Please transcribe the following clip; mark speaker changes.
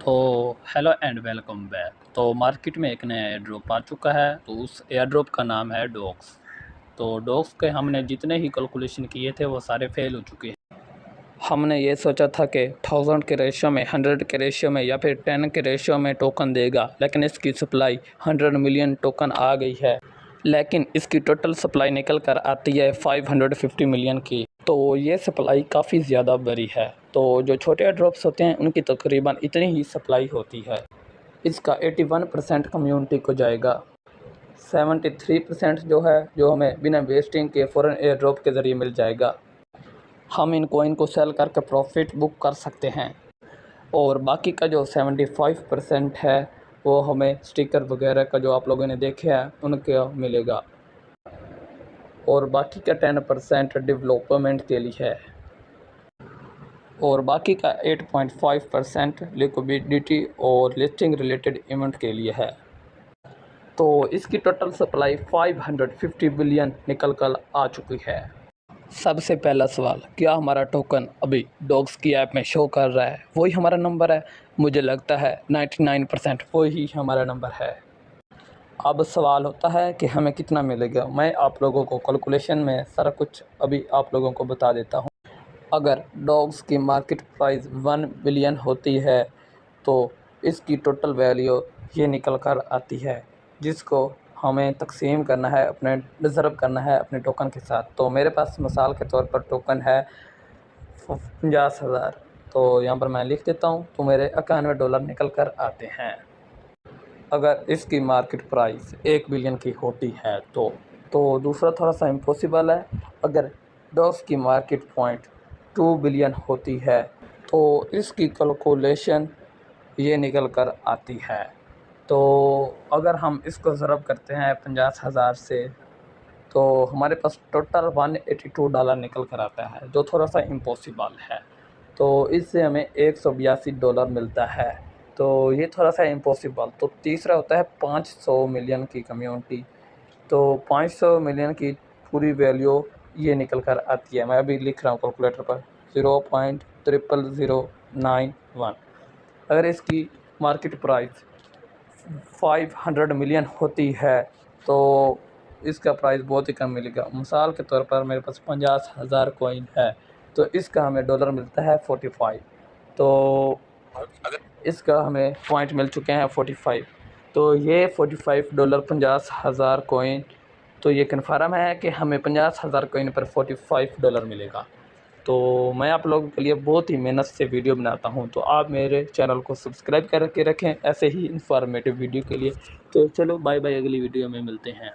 Speaker 1: तो hello and welcome back. तो market में एक नया एयर ड्रॉप आ चुका है। तो उस एयर ड्रॉप का नाम है डॉक्स। तो डॉक्स के हमने जितने ही कैलकुलेशन किए थे वो सारे फेल हो चुके हैं। हमने ये सोचा था कि 1000 के रेशियो में, 100 के रेशियो में या फिर 10 के रेशियो में टोकन देगा, लेकिन इसकी सप्लाई 100 मिलियन टोकन आ गई है। लेकिन इसकी टोटल सप्लाई निकल कर आती है 550 मिलियन की। तो ये सप्लाई काफ़ी ज़्यादा बड़ी है। तो जो छोटे एयर ड्रॉप्स होते हैं उनकी तकरीबन इतनी ही सप्लाई होती है। इसका 81% कम्युनिटी को जाएगा। 73% जो है, जो हमें बिना वेस्टिंग के फ़ौरन एयर ड्रॉप के ज़रिए मिल जाएगा। हम इन कॉइन को सेल करके प्रॉफिट बुक कर सकते हैं। और बाकी का जो 75% है वो हमें स्टिकर वगैरह का जो आप लोगों ने देखे हैं उनके मिलेगा। और बाकी का 10% डेवलपमेंट के लिए है। और बाकी का 8.5% लिक्विडिटी और लिस्टिंग रिलेटेड इवेंट के लिए है। तो इसकी टोटल सप्लाई 550 बिलियन निकल कर आ चुकी है। सबसे पहला सवाल, क्या हमारा टोकन अभी डॉग्स की ऐप में शो कर रहा है? वही हमारा नंबर है। मुझे लगता है 99% वही हमारा नंबर है। अब सवाल होता है कि हमें कितना मिलेगा। मैं आप लोगों को कैलकुलेशन में सारा कुछ अभी आप लोगों को बता देता हूँ। अगर डॉग्स की मार्केट प्राइस 1 बिलियन होती है तो इसकी टोटल वैल्यू ये निकल कर आती है, जिसको हमें तकसीम करना है, अपने रिज़र्व करना है अपने टोकन के साथ। तो मेरे पास मिसाल के तौर पर टोकन है 50,000। तो यहाँ पर मैं लिख देता हूँ, तो मेरे $91 निकल कर आते हैं। अगर इसकी मार्केट प्राइस 1 बिलियन की होती है तो दूसरा थोड़ा सा इम्पॉसिबल है। अगर डॉग्स की मार्केट पॉइंट 2 बिलियन होती है तो इसकी कैलकुलेशन ये निकल कर आती है। तो अगर हम इसको ज़रब करते हैं 50,000 से तो हमारे पास टोटल $182 निकल कर आता है, जो थोड़ा सा इम्पॉसिबल है। तो इससे हमें $182 मिलता है। तो ये थोड़ा सा इम्पॉसिबल। तो तीसरा होता है 500 मिलियन की कम्युनिटी। तो 500 मिलियन की पूरी वैल्यू ये निकल कर आती है। मैं अभी लिख रहा हूँ कैलकुलेटर पर 0.00091। अगर इसकी मार्केट प्राइस 500 मिलियन होती है तो इसका प्राइस बहुत ही कम मिलेगा। मिसाल के तौर पर मेरे पास 50,000 कॉइन है, तो इसका हमें डॉलर मिलता है 45। तो इसका हमें पॉइंट मिल चुके हैं 45। तो ये $45 50,000 कॉइन। तो ये कन्फर्म है कि हमें 50,000 कॉइन पर $45 मिलेगा। तो मैं आप लोगों के लिए बहुत ही मेहनत से वीडियो बनाता हूं, तो आप मेरे चैनल को सब्सक्राइब करके रखें ऐसे ही इंफॉर्मेटिव वीडियो के लिए। तो चलो बाय बाय, अगली वीडियो में मिलते हैं।